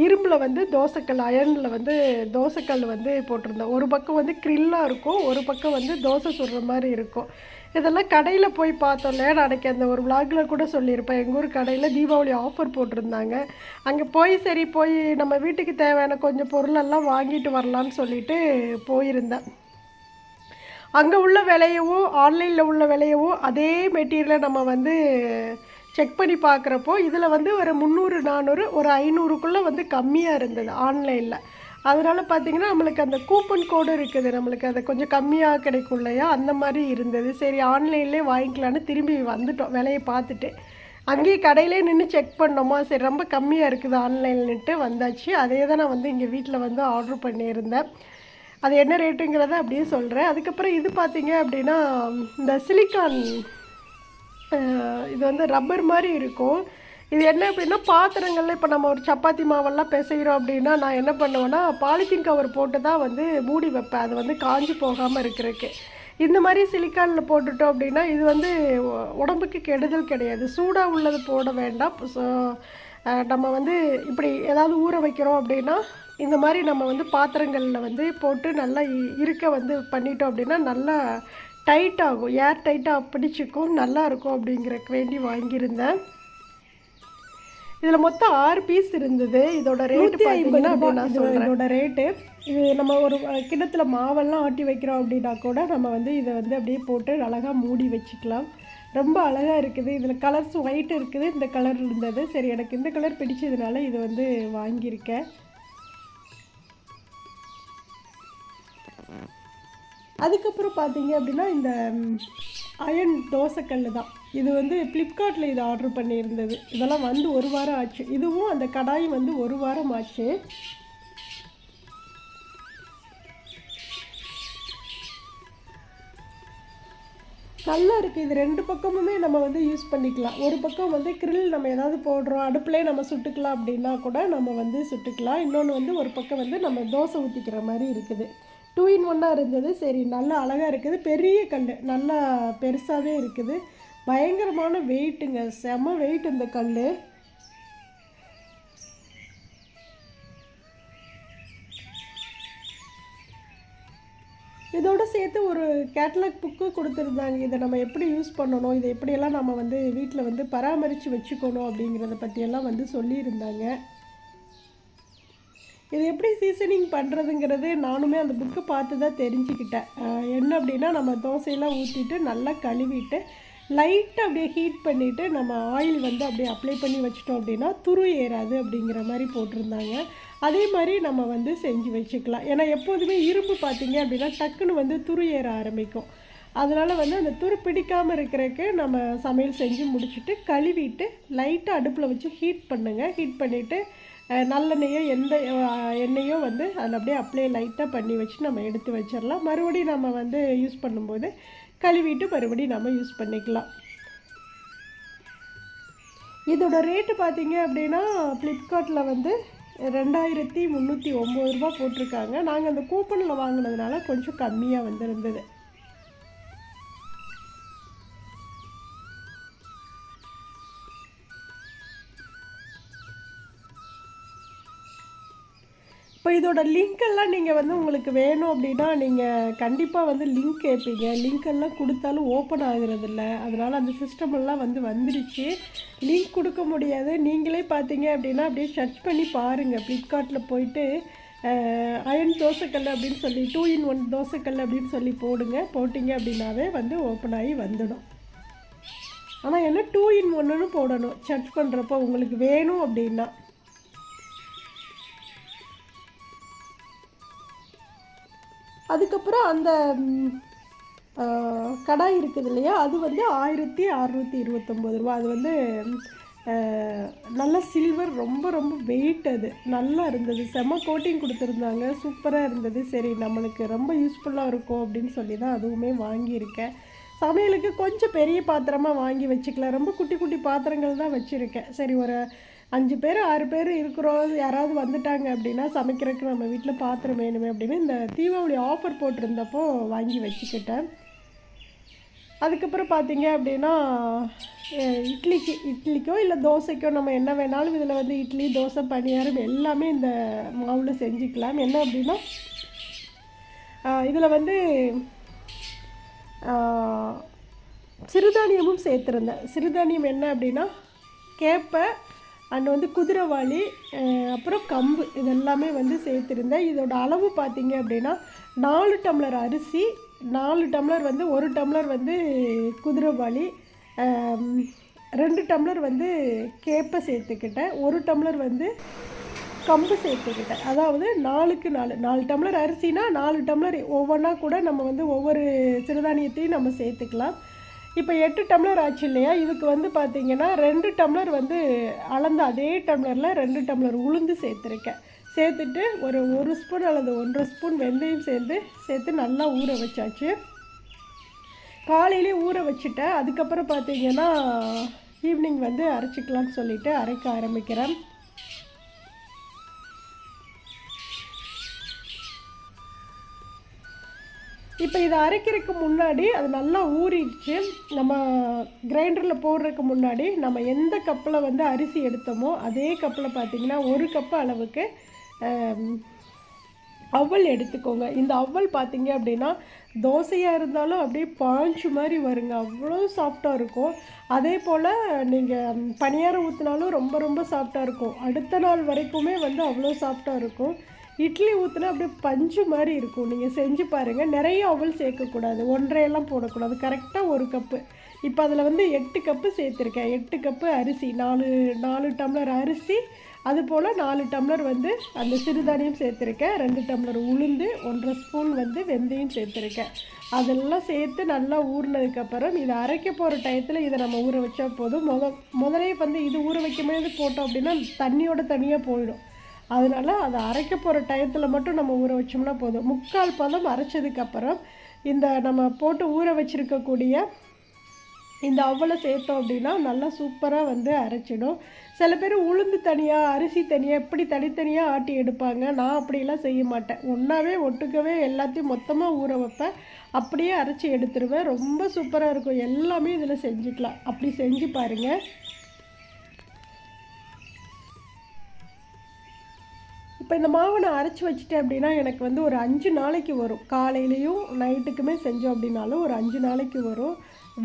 இரும்பில் வந்து தோசைக்கல் அயனில் வந்து தோசைக்கல் வந்து போட்டிருந்தேன். ஒரு பக்கம் வந்து க்ரில்லாக இருக்கும், ஒரு பக்கம் வந்து தோசை சுடுற மாதிரி இருக்கும். இதெல்லாம் கடையில் போய் பார்த்தோம்ல, நான் அன்றைக்கி அந்த ஒரு விளாகில் கூட சொல்லியிருப்பேன். எங்கள் ஊர் கடையில் தீபாவளி ஆஃபர் போட்டிருந்தாங்க. அங்கே போய் சரி போய் நம்ம வீட்டுக்கு தேவையான கொஞ்சம் பொருளெல்லாம் வாங்கிட்டு வரலான்னு சொல்லிட்டு போயிருந்தேன். அங்கே உள்ள விலையவும் ஆன்லைனில் உள்ள விலையவும் அதே மெட்டீரியலை நம்ம வந்து செக் பண்ணி பார்க்குறப்போ இதில் வந்து ஒரு 300 400 ஒரு 500க்குள்ளே வந்து கம்மியாக இருந்தது ஆன்லைனில். அதனால் பார்த்திங்கன்னா நம்மளுக்கு அந்த கூப்பன் கோடு இருக்குது, நம்மளுக்கு அது கொஞ்சம் கம்மியாக கிடைக்கும் இல்லையா, அந்த மாதிரி இருந்தது. சரி ஆன்லைன்லேயே வாங்கிக்கலான்னு திரும்பி வந்துட்டோம் விலையை பார்த்துட்டு. அங்கேயே கடையிலே நின்று செக் பண்ணோமா, சரி ரொம்ப கம்மியாக இருக்குது ஆன்லைன்னுட்டு வந்தாச்சு. அதே தான் நான் வந்து இங்கே வீட்டில் வந்து ஆர்டர் பண்ணியிருந்தேன். அது என்ன ரேட்டுங்கிறத அப்படியே சொல்கிறேன். அதுக்கப்புறம் இது பார்த்திங்க அப்படின்னா இந்த சிலிக்கான், இது வந்து ரப்பர் மாதிரி இருக்கும். இது என்ன அப்படின்னா பாத்திரங்களில் இப்போ நம்ம ஒரு சப்பாத்தி மாவெல்லாம் பிசைகிறோம் அப்படின்னா நான் என்ன பண்ணுவேன்னா பாலித்தீன் கவர் போட்டு தான் வந்து மூடி வைப்பேன், அது வந்து காஞ்சி போகாமல் இருக்கிறதுக்கு. இந்த மாதிரி சிலிக்கானில் போட்டுட்டோம் அப்படின்னா இது வந்து உடம்புக்கு கெடுதல் கிடையாது. சூடாக உள்ளது போட வேண்டாம். ஸோ நம்ம வந்து இப்படி ஏதாவது ஊற வைக்கிறோம் அப்படின்னா இந்த மாதிரி நம்ம வந்து பாத்திரங்களில் வந்து போட்டு நல்லா இருக்க வந்து பண்ணிட்டோம் அப்படின்னா நல்லா டைட் ஆகும், ஏர் டைட்டாக பிடிச்சிக்கும், நல்லாயிருக்கும் அப்படிங்கிறக்கு வேண்டி வாங்கியிருந்தேன். இதில் மொத்தம் 6 பீஸ் இருந்தது. இதோட ரேட்டு பார்த்தீங்கன்னா அப்படி நான் சொல்கிறேன். இதோட ரேட்டு இது நம்ம ஒரு கிண்ணத்துல மாவெல்லாம் ஆட்டி வைக்கிறோம் அப்படின்னா கூட நம்ம வந்து இதை வந்து அப்படியே போட்டு அழகாக மூடி வச்சுக்கலாம். ரொம்ப அழகாக இருக்குது. இதில் கலர்ஸ் ஒயிட் இருக்குது, இந்த கலர் இருந்தது. சரி எனக்கு இந்த கலர் பிடிச்சதுனால இது வந்து வாங்கியிருக்கேன். அதுக்கப்புறம் பார்த்தீங்க அப்படின்னா இந்த அயன் தோசைக்கல் தான். இது வந்து ஃப்ளிப்கார்ட்டில் இது ஆர்டர் பண்ணியிருந்தது. இதெல்லாம் வந்து 1 வாரம் ஆச்சு. இதுவும் அந்த கடாய் வந்து 1 வாரம் ஆச்சு. நல்லா இருக்குது. இது 2 பக்கமுமே நம்ம வந்து யூஸ் பண்ணிக்கலாம். ஒரு பக்கம் வந்து கிரில் நம்ம ஏதாவது போடுறோம், அடுப்புலேயே நம்ம சுட்டுக்கலாம் அப்படின்னா கூட நம்ம வந்து சுட்டுக்கலாம். இன்னொன்று வந்து ஒரு பக்கம் வந்து நம்ம தோசை ஊற்றிக்கிற மாதிரி இருக்குது. 2 in 1 இருந்தது. சரி நல்லா அழகாக இருக்குது. பெரிய கல், நல்லா பெருசாகவே இருக்குது. பயங்கரமான வெயிட்டுங்க, செம வெயிட் இந்த கல். இதோடு சேர்த்து ஒரு கேட்டலாக் புக்கு கொடுத்துருந்தாங்க. இதை நம்ம எப்படி யூஸ் பண்ணணும், இதை எப்படியெல்லாம் நம்ம வந்து வீட்டில் வந்து பராமரித்து வச்சுக்கணும் அப்படிங்கிறத பற்றியெல்லாம் வந்து சொல்லியிருந்தாங்க. இது எப்படி சீசனிங் பண்ணுறதுங்கிறது நானுமே அந்த புக்கை பார்த்து தான் தெரிஞ்சுக்கிட்டேன். என்ன அப்படின்னா நம்ம தோசையெல்லாம் ஊற்றிட்டு நல்லா கழுவிட்டு லைட்டாக அப்படியே ஹீட் பண்ணிவிட்டு நம்ம ஆயில் வந்து அப்படியே அப்ளை பண்ணி வச்சிட்டோம் அப்படின்னா துரு ஏறாது அப்படிங்கிற மாதிரி போட்டிருந்தாங்க. அதே மாதிரி நம்ம வந்து செஞ்சு வச்சுக்கலாம். ஏன்னா எப்போதுமே இரும்பு பார்த்திங்க அப்படின்னா டக்குன்னு வந்து துரு ஏற ஆரம்பிக்கும். அதனால் வந்து அந்த துரு பிடிக்காமல் இருக்கிறதுக்கு நம்ம சமையல் செஞ்சு முடிச்சுட்டு கழுவிட்டு லைட்டாக அடுப்பில் வச்சு ஹீட் பண்ணுங்கள். ஹீட் பண்ணிவிட்டு நல்லெண்ணெயோ எந்த எண்ணெயோ வந்து அதில் அப்படியே அப்ளை லைட்டாக பண்ணி வச்சு நம்ம எடுத்து வச்சிடலாம். மறுபடியும் நம்ம வந்து யூஸ் பண்ணும்போது கழுவிட்டு மறுபடியும் நம்ம யூஸ் பண்ணிக்கலாம். இதோட ரேட்டு பார்த்திங்க அப்படின்னா ஃப்ளிப்கார்ட்டில் வந்து 2309 ரூபா போட்டிருக்காங்க. நாங்கள் அந்த கூப்பனில் வாங்கினதுனால கொஞ்சம் கம்மியாக வந்து இருந்தது. இப்போ இதோட லிங்க்கெல்லாம் நீங்கள் வந்து உங்களுக்கு வேணும் அப்படின்னா நீங்கள் கண்டிப்பாக வந்து லிங்க் கேட்பீங்க. லிங்க்கெல்லாம் கொடுத்தாலும் ஓப்பன் ஆகுறதில்ல. அதனால் அந்த சிஸ்டமெல்லாம் வந்து வந்துடுச்சு. லிங்க் கொடுக்க முடியாது. நீங்களே பார்த்தீங்க அப்படின்னா அப்படியே சர்ச் பண்ணி பாருங்கள். ஃப்ளிப்கார்ட்டில் போயிட்டு அயன் தோசைக்கல் அப்படின்னு சொல்லி 2 in 1 தோசைக்கல் அப்படின்னு சொல்லி போட்டிங்க அப்படின்னாவே வந்து ஓப்பன் ஆகி வந்துடும். ஆனால் என்ன 2 in 1ன்னு போடணும் சர்ச் பண்ணுறப்போ உங்களுக்கு வேணும் அப்படின்னா. அதுக்கப்புறம் அந்த கடாய் இருக்குது இல்லையா, அது வந்து 1629 ரூபா. அது வந்து நல்ல சில்வர், ரொம்ப ரொம்ப வெயிட். அது நல்லா இருந்தது, செம்ம கோட்டிங் கொடுத்துருந்தாங்க, சூப்பராக இருந்தது. சரி நம்மளுக்கு ரொம்ப யூஸ்ஃபுல்லாக இருக்கும் அப்படின்னு சொல்லி தான் அதுவுமே வாங்கியிருக்கேன். சமையலுக்கு கொஞ்சம் பெரிய பாத்திரமாக வாங்கி வச்சுக்கலாம். ரொம்ப குட்டி குட்டி பாத்திரங்கள் தான் வச்சுருக்கேன். சரி ஒரு 5 பேர் 6 பேர் இருக்கிறோம், யாராவது வந்துட்டாங்க அப்படின்னா சமைக்கிறதுக்கு நம்ம வீட்டில் பாத்திரம் வேணுமே அப்படின்னு இந்த தீபாவளி ஆஃபர் போட்டிருந்தப்போ வாங்கி வச்சுக்கிட்டேன். அதுக்கப்புறம் பார்த்தீங்க அப்படின்னா இட்லிக்கோ இல்லை தோசைக்கோ நம்ம என்ன வேணாலும் இதில் வந்து இட்லி தோசை பணியாரம் எல்லாமே இந்த மாவில் செஞ்சுக்கலாம். என்ன அப்படின்னா இதில் வந்து சிறுதானியமும் சேர்த்துருந்தேன். சிறுதானியம் என்ன அப்படின்னா கேப்பை அண்ட் வந்து குதிரைவாளி அப்புறம் கம்பு இதெல்லாமே வந்து சேர்த்துருந்தேன். இதோட அளவு பார்த்திங்க அப்படின்னா 4 டம்ளர் அரிசி, 4 டம்ளர் வந்து 1 டம்ளர் வந்து குதிரைவாளி, 2 டம்ளர் வந்து கேப்பை சேர்த்துக்கிட்டேன், 1 டம்ளர் வந்து கம்பு சேர்த்துக்கிட்டேன். அதாவது 4க்கு 4 டம்ளர் அரிசினா 4 டம்ளர் ஒவ்வொன்றா கூட நம்ம வந்து ஒவ்வொரு சிறுதானியத்தையும் நம்ம சேர்த்துக்கலாம். இப்போ 8 டம்ளர் ஆச்சு இல்லையா, இதுக்கு வந்து பார்த்திங்கன்னா 2 டம்ளர் வந்து அளந்த அதே டம்ளரில் 2 டம்ளர் உளுந்து சேர்த்துருக்கேன். சேர்த்துட்டு ஒரு ஸ்பூன் அல்லது 1.5 ஸ்பூன் வெந்தயம் சேர்த்து நல்லா ஊற வச்சாச்சு. காலையிலே ஊற வச்சுட்டேன். அதுக்கப்புறம் பார்த்திங்கன்னா ஈவினிங் வந்து அரைச்சிக்கலான்னு சொல்லிவிட்டு அரைக்க ஆரம்பிக்கிறேன். இப்போ இதை அரைக்கிறதுக்கு முன்னாடி அது நல்லா ஊறிடுச்சு. நம்ம கிரைண்டரில் போடுறதுக்கு முன்னாடி நம்ம எந்த கப்பில் வந்து அரிசி எடுத்தோமோ அதே கப்பில் பார்த்திங்கன்னா 1 கப்பு அளவுக்கு அவல் எடுத்துக்கோங்க. இந்த அவல் பார்த்திங்க அப்படின்னா தோசையாக இருந்தாலும் அப்படியே பாஞ்சு மாதிரி வருங்க, அவ்வளோ சாஃப்டாக இருக்கும். அதே போல் நீங்கள் பணியாரம் ஊற்றினாலும் ரொம்ப ரொம்ப சாஃப்டாக இருக்கும். அடுத்த நாள் வரைக்குமே வந்து அவ்வளோ சாஃப்டாக இருக்கும். இட்லி ஊற்றினா அப்படியே பஞ்சு மாதிரி இருக்கும். நீங்கள் செஞ்சு பாருங்கள். நிறைய அவல் சேர்க்கக்கூடாது, 1.5 போடக்கூடாது, கரெக்டாக 1 கப்பு. இப்போ அதில் வந்து 8 கப்பு சேர்த்துருக்கேன். 8 கப்பு அரிசி, 4 டம்ளர் அரிசி, அதுபோல் 4 டம்ளர் வந்து அந்த சிறுதானியம் சேர்த்துருக்கேன், 2 டம்ளர் உளுந்து, 1.5 ஸ்பூன் வந்து வெந்தயம் சேர்த்துருக்கேன். அதெல்லாம் சேர்த்து நல்லா ஊறினதுக்கப்புறம் இதை அரைக்க போகிற டயத்தில் இதை நம்ம ஊற வச்சா போதும். முதலே வந்து இது ஊற வைக்கும்போது போட்டோம் அப்படின்னா தண்ணியோட தனியாக போயிடும். அதனால் அதை அரைக்க போகிற டயத்தில் மட்டும் நம்ம ஊற வச்சோம்னா போதும். 3/4 பதம் அரைச்சதுக்கப்புறம் இந்த நம்ம போட்டு ஊற வச்சுருக்கக்கூடிய இந்த அவலை சேர்த்தோம் அப்படின்னா நல்லா சூப்பராக வந்து அரைச்சிடும். சில பேர் உளுந்து தனியாக அரிசி தனியாக இப்படி தனித்தனியாக ஆட்டி எடுப்பாங்க. நான் அப்படிலாம் செய்ய மாட்டேன். ஒன்றாவே ஒட்டுக்கவே எல்லாத்தையும் மொத்தமாக ஊற வைப்பேன், அப்படியே அரைச்சி எடுத்துருவேன். ரொம்ப சூப்பராக இருக்கும். எல்லாமே இதில் செஞ்சுக்கலாம். அப்படி செஞ்சு பாருங்கள். இப்போ இந்த மாவை நான் அரைச்சி வச்சுட்டேன் அப்படின்னா எனக்கு வந்து ஒரு 5 நாளைக்கு வரும். காலையிலையும் நைட்டுக்குமே செஞ்சோம் அப்படின்னாலும் ஒரு 5 நாளைக்கு வரும்.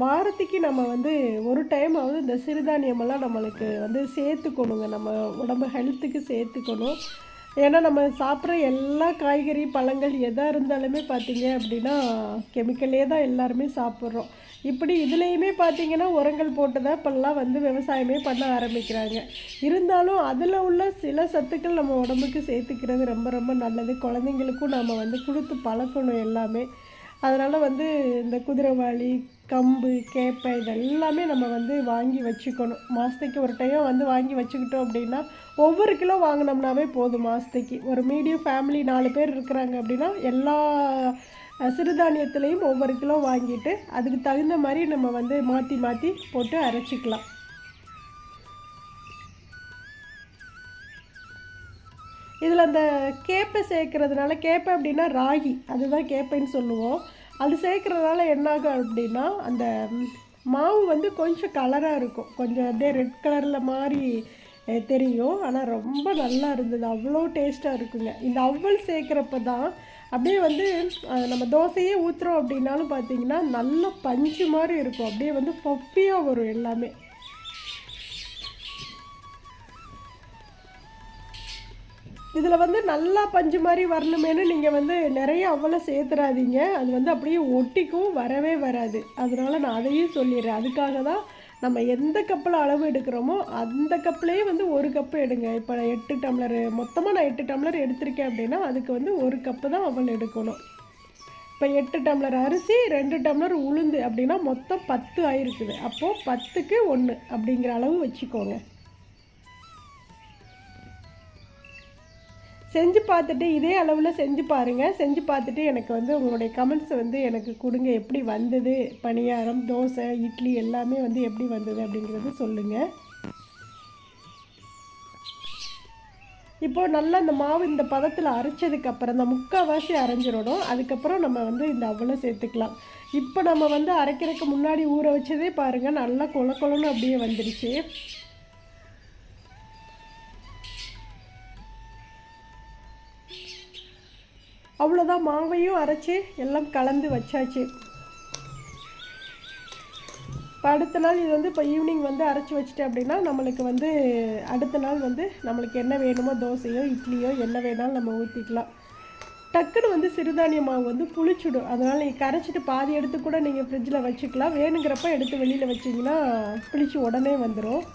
வாரத்துக்கு நம்ம வந்து ஒரு டைமாவது இந்த சிறுதானியமெல்லாம் நம்மளுக்கு வந்து சேர்த்துக்கணுங்க. நம்ம உடம்பு ஹெல்த்துக்கு சேர்த்துக்கணும். ஏன்னா நம்ம சாப்பிட்ற எல்லா காய்கறி பழங்கள் எதாக இருந்தாலுமே பார்த்திங்க அப்படின்னா கெமிக்கலே தான் எல்லாருமே சாப்பிட்றோம். இப்படி இதுலேயுமே பார்த்திங்கன்னா உரங்கள் போட்டு தான் இப்போல்லாம் வந்து விவசாயமே பண்ண ஆரம்பிக்கிறாங்க. இருந்தாலும் அதில் உள்ள சில சத்துக்கள் நம்ம உடம்புக்கு சேர்த்துக்கிறது ரொம்ப ரொம்ப நல்லது. குழந்தைங்களுக்கும் நம்ம வந்து கொடுத்து பழக்கணும் எல்லாமே. அதனால் வந்து இந்த குதிரைவாளி, கம்பு, கேப்பை இதெல்லாமே நம்ம வந்து வாங்கி வச்சுக்கணும். மாதத்துக்கு ஒரு டைம் வந்து வாங்கி வச்சுக்கிட்டோம் அப்படின்னா ஒவ்வொரு கிலோ வாங்கினோம்னாவே போதும். மாதத்துக்கு ஒரு மீடியம் ஃபேமிலி 4 பேர் இருக்கிறாங்க அப்படின்னா எல்லா சிறுதானியத்துலேயும் ஒவ்வொரு கிலோ வாங்கிட்டு அதுக்கு தகுந்த மாதிரி நம்ம வந்து மாற்றி மாற்றி போட்டு அரைச்சிக்கலாம். இதில் அந்த கேப்பை சேர்க்கறதுனால, கேப்பை அப்படின்னா ராகி, அதுதான் கேப்பைன்னு சொல்லுவோம். அது சேர்க்குறதுனால என்னாகும் அப்படின்னா அந்த மாவு வந்து கொஞ்சம் கலராக இருக்கும், கொஞ்சம் அப்படியே ரெட் கலரில் மாதிரி தெரியும். ஆனால் ரொம்ப நல்லா இருந்தது, அவ்வளோ டேஸ்ட்டாக இருக்குங்க. இந்த அவல் சேர்க்குறப்ப தான் அப்படியே வந்து நம்ம தோசையே ஊற்றுறோம் அப்படின்னாலும் பார்த்திங்கன்னா நல்ல பஞ்சு மாதிரி இருக்கும். அப்படியே வந்து பஃபியாக வரும் எல்லாமே. இதில் வந்து நல்லா பஞ்சு மாதிரி வரணுமேனு நீங்கள் வந்து நிறைய அவலை சேர்த்துறாதீங்க. அது வந்து அப்படியே ஒட்டிக்கும், வரவே வராது. அதனால் நான் அதையும் சொல்லிடுறேன். அதுக்காக தான் நம்ம எந்த கப்பில் அளவு எடுக்கிறோமோ அந்த கப்லேயே வந்து 1 கப்பு எடுங்க. இப்போ 8 டம்ளர் மொத்தமாக நான் 8 டம்ளர் எடுத்திருக்கேன் அப்படின்னா அதுக்கு வந்து 1 கப்பு தான் அவல் எடுக்கணும். இப்போ 8 டம்ளர் அரிசி, 2 டம்ளர் உளுந்து அப்படின்னா மொத்தம் 10 ஆயிருக்குது. அப்போது 10க்கு 1 அப்படிங்கிற அளவு வச்சுக்கோங்க. செஞ்சு பார்த்துட்டு இதே அளவில் செஞ்சு பாருங்கள். செஞ்சு பார்த்துட்டு எனக்கு வந்து உங்களுடைய கமெண்ட்ஸை வந்து எனக்கு கொடுங்க. எப்படி வந்தது, பணியாரம், தோசை, இட்லி எல்லாமே வந்து எப்படி வந்தது அப்படிங்கிறது சொல்லுங்கள். இப்போது நல்லா இந்த மாவு இந்த பதத்தில் அரைச்சதுக்கப்புறம் இந்த முக்கால்வாசி அரைஞ்சிடணும். அதுக்கப்புறம் நம்ம வந்து இந்த அவலை சேர்த்துக்கலாம். இப்போ நம்ம வந்து அரைக்கிறதுக்கு முன்னாடி ஊற வச்சதே பாருங்கள் நல்லா கொல கொலன்னு அப்படியே வந்துடுச்சு. அவ்வளோதான், மாவையும் அரைச்சி எல்லாம் கலந்து வச்சாச்சு. இப்போ அடுத்த நாள் இது வந்து இப்போ ஈவினிங் வந்து அரைச்சி வச்சுட்டு அப்படின்னா நம்மளுக்கு வந்து அடுத்த நாள் வந்து நம்மளுக்கு என்ன வேணுமோ தோசையோ இட்லியோ என்ன வேணாலும் நம்ம ஊற்றிக்கலாம். டக்குன்னு வந்து சிறுதானிய மாவு வந்து புளிச்சுடும். அதனால் நீங்கள் கரைச்சிட்டு பாதி எடுத்து கூட நீங்கள் ஃப்ரிட்ஜில் வச்சுக்கலாம். வேணுங்கிறப்ப எடுத்து வெளியில் வச்சிங்கன்னா புளிச்சு உடனே வந்துடும்.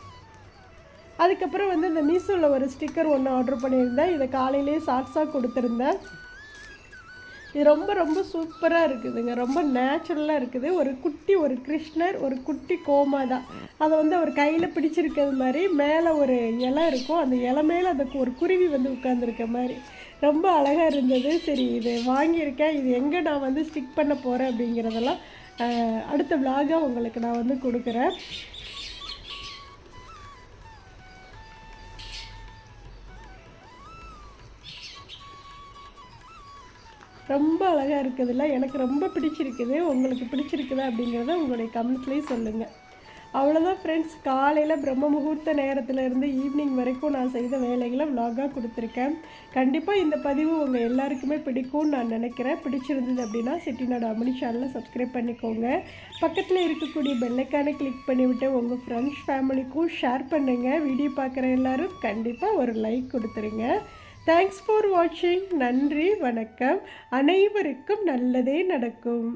அதுக்கப்புறம் வந்து இந்த மீஷோவில் ஒரு ஸ்டிக்கர் ஒன்று ஆர்டர் பண்ணியிருந்தேன். இதை காலையிலேயே ஷார்ட்ஸாக கொடுத்துருந்தேன். இது ரொம்ப ரொம்ப சூப்பராக இருக்குதுங்க. ரொம்ப நேச்சுரலாக இருக்குது. ஒரு கிருஷ்ணர் ஒரு குட்டி கோமாதா அதை வந்து அவர் கையில் பிடிச்சிருக்கிறது மாதிரி மேலே ஒரு இலை இருக்கும். அந்த இலை மேலே அந்த ஒரு குருவி வந்து உட்காந்துருக்க மாதிரி ரொம்ப அழகாக இருந்தது. சரி, இது வாங்கியிருக்கேன். இது எங்கே நான் வந்து ஸ்டிக் பண்ண போகிறேன் அப்படிங்கிறதெல்லாம் அடுத்த விலாகாக உங்களுக்கு நான் வந்து கொடுக்குறேன். ரொம்ப அழகாக இருக்குதுல்ல, எனக்கு ரொம்ப பிடிச்சிருக்குது. உங்களுக்கு பிடிச்சிருக்குதா அப்படிங்கிறத உங்களுடைய கமெண்ட்ஸ்லேயும் சொல்லுங்கள். அவ்வளோதான் ஃப்ரெண்ட்ஸ், காலையில் பிரம்ம முகூர்த்த நேரத்துலேருந்து ஈவினிங் வரைக்கும் நான் செய்த வேலைகளை விலாகாக கொடுத்துருக்கேன். கண்டிப்பாக இந்த பதிவு உங்கள் எல்லாருக்குமே பிடிக்கும்னு நான் நினைக்கிறேன். பிடிச்சிருந்தது அப்படின்னா செட்டிநாடு அம்மணி சேனலை சப்ஸ்கிரைப் பண்ணிக்கோங்க. பக்கத்தில் இருக்கக்கூடிய பெல்லைக்கானை கிளிக் பண்ணிவிட்டு உங்கள் ஃப்ரெண்ட்ஸ் ஃபேமிலிக்கும் ஷேர் பண்ணுங்கள். வீடியோ பார்க்குற எல்லோரும் கண்டிப்பாக ஒரு லைக் கொடுத்துருங்க. தேங்க்ஸ் ஃபார் வாட்சிங். நன்றி, வணக்கம். அனைவருக்கும் நல்லதே நடக்கும்.